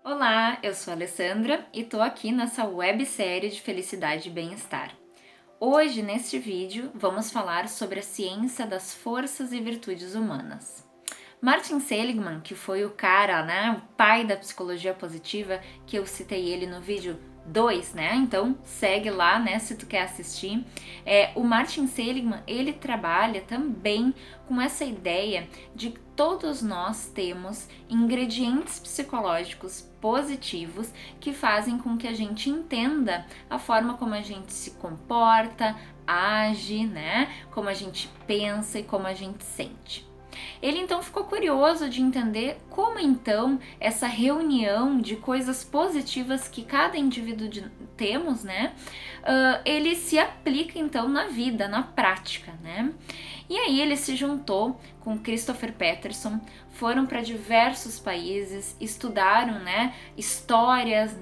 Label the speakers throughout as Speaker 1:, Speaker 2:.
Speaker 1: Olá, eu sou a Alessandra e tô aqui nessa websérie de felicidade e bem-estar. Hoje, neste vídeo, vamos falar sobre a ciência das forças e virtudes humanas. Martin Seligman, que foi o cara, o pai da psicologia positiva, que eu citei ele no vídeo 2, então segue lá, se tu quer assistir. O Martin Seligman, ele trabalha também com essa ideia de que todos nós temos ingredientes psicológicos positivos que fazem com que a gente entenda a forma como a gente se comporta, age, como a gente pensa e como a gente sente. Ele então ficou curioso de entender como então essa reunião de coisas positivas que cada indivíduo temos, ele se aplica então na vida, na prática, E aí ele se juntou com Christopher Peterson, foram para diversos países, estudaram, histórias,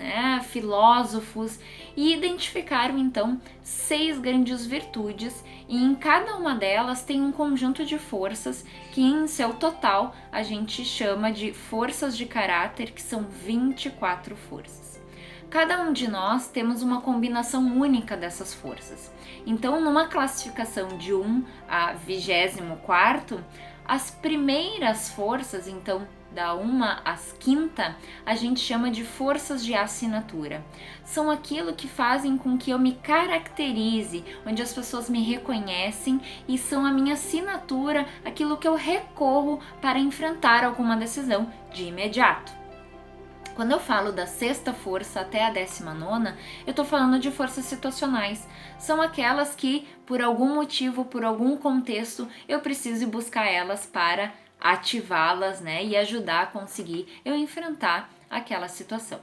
Speaker 1: filósofos e identificaram então 6 grandes virtudes e em cada uma delas tem um conjunto de forças que em seu total a gente chama de forças de caráter, que são 24 forças. Cada um de nós temos uma combinação única dessas forças. Então, numa classificação de 1 a 24º, as primeiras forças, então da 1 à 5ª, a gente chama de forças de assinatura. São aquilo que fazem com que eu me caracterize, onde as pessoas me reconhecem e são a minha assinatura, aquilo que eu recorro para enfrentar alguma decisão de imediato. Quando eu falo da 6ª força até a 19ª, eu tô falando de forças situacionais. São aquelas que, por algum motivo, por algum contexto, eu preciso buscar elas para ativá-las, e ajudar a conseguir eu enfrentar aquela situação.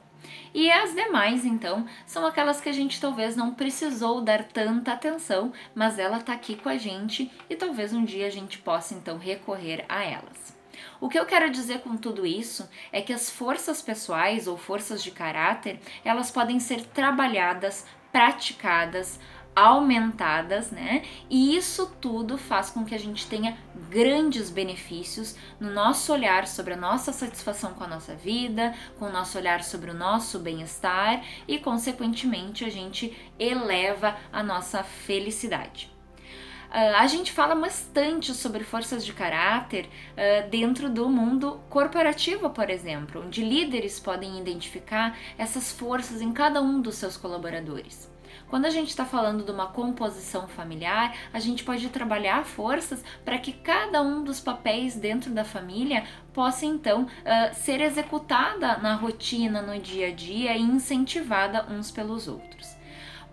Speaker 1: E as demais, então, são aquelas que a gente talvez não precisou dar tanta atenção, mas ela tá aqui com a gente e talvez um dia a gente possa, então, recorrer a elas. O que eu quero dizer com tudo isso é que as forças pessoais ou forças de caráter, elas podem ser trabalhadas, praticadas, aumentadas, E isso tudo faz com que a gente tenha grandes benefícios no nosso olhar sobre a nossa satisfação com a nossa vida, com o nosso olhar sobre o nosso bem-estar e, consequentemente, a gente eleva a nossa felicidade. A gente fala bastante sobre forças de caráter dentro do mundo corporativo, por exemplo, onde líderes podem identificar essas forças em cada um dos seus colaboradores. Quando a gente está falando de uma composição familiar, a gente pode trabalhar forças para que cada um dos papéis dentro da família possa então ser executada na rotina, no dia a dia e incentivada uns pelos outros.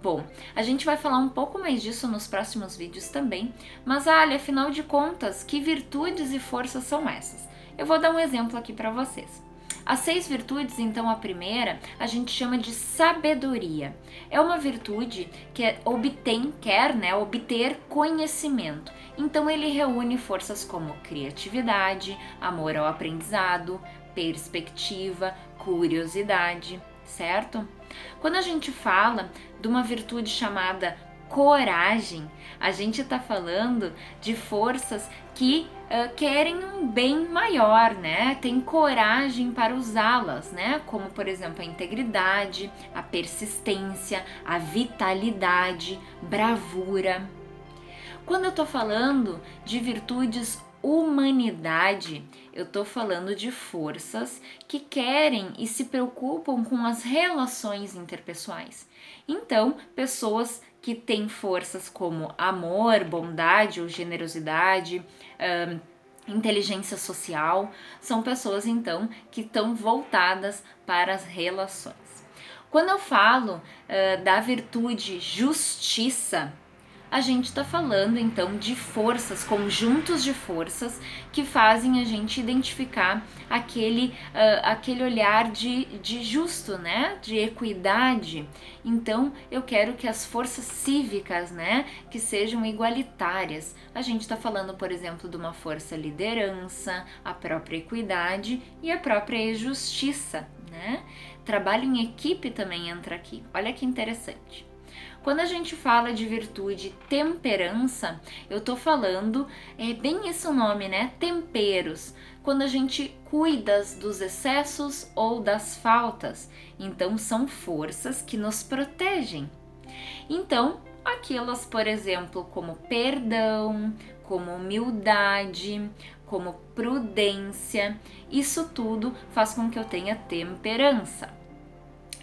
Speaker 1: Bom, a gente vai falar um pouco mais disso nos próximos vídeos também, mas afinal de contas, que virtudes e forças são essas? Eu vou dar um exemplo aqui para vocês. As 6 virtudes, então a primeira, a gente chama de sabedoria. É uma virtude que quer obter conhecimento. Então ele reúne forças como criatividade, amor ao aprendizado, perspectiva, curiosidade, certo? Quando a gente fala de uma virtude chamada coragem, a gente está falando de forças que querem um bem maior, Tem coragem para usá-las, Como, por exemplo, a integridade, a persistência, a vitalidade, bravura. Quando eu tô falando de virtudes humanidade, eu tô falando de forças que querem e se preocupam com as relações interpessoais. Então, pessoas que têm forças como amor, bondade ou generosidade, inteligência social, são pessoas então que estão voltadas para as relações. Quando eu falo da virtude justiça, a gente está falando então de forças, conjuntos de forças que fazem a gente identificar aquele olhar de justo, de equidade. Então eu quero que as forças cívicas, que sejam igualitárias. A gente está falando, por exemplo, de uma força liderança, a própria equidade e a própria justiça, Trabalho em equipe também entra aqui. Olha que interessante. Quando a gente fala de virtude temperança, eu tô falando, é bem esse o nome, né? Temperos. Quando a gente cuida dos excessos ou das faltas. Então, são forças que nos protegem. Então, aquelas, por exemplo, como perdão, como humildade, como prudência, isso tudo faz com que eu tenha temperança.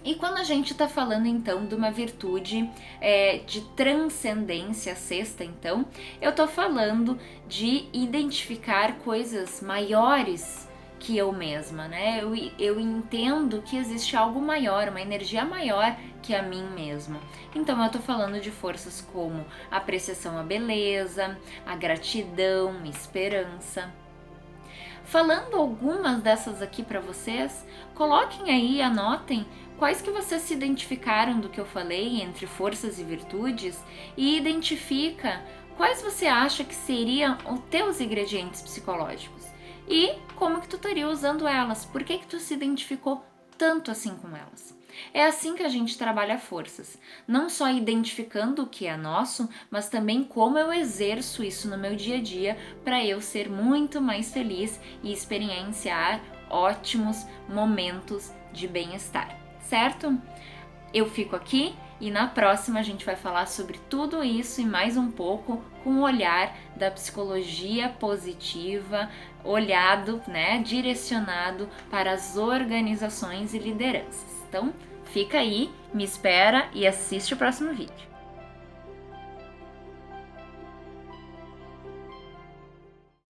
Speaker 1: E quando a gente está falando então de uma virtude de transcendência, sexta, então, eu estou falando de identificar coisas maiores que eu mesma, né? Eu entendo que existe algo maior, uma energia maior que a mim mesma. Então eu tô falando de forças como a apreciação à beleza, a gratidão, esperança. Falando algumas dessas aqui para vocês, coloquem aí, anotem quais que vocês se identificaram do que eu falei entre forças e virtudes e identifica quais você acha que seriam os teus ingredientes psicológicos e como que tu estaria usando elas, por que tu se identificou tanto assim com elas. É assim que a gente trabalha forças, não só identificando o que é nosso, mas também como eu exerço isso no meu dia a dia para eu ser muito mais feliz e experienciar ótimos momentos de bem-estar, certo? Eu fico aqui e na próxima a gente vai falar sobre tudo isso e mais um pouco com o olhar da psicologia positiva, olhado, né, direcionado para as organizações e lideranças. Então, fica aí, me espera e assiste o próximo vídeo.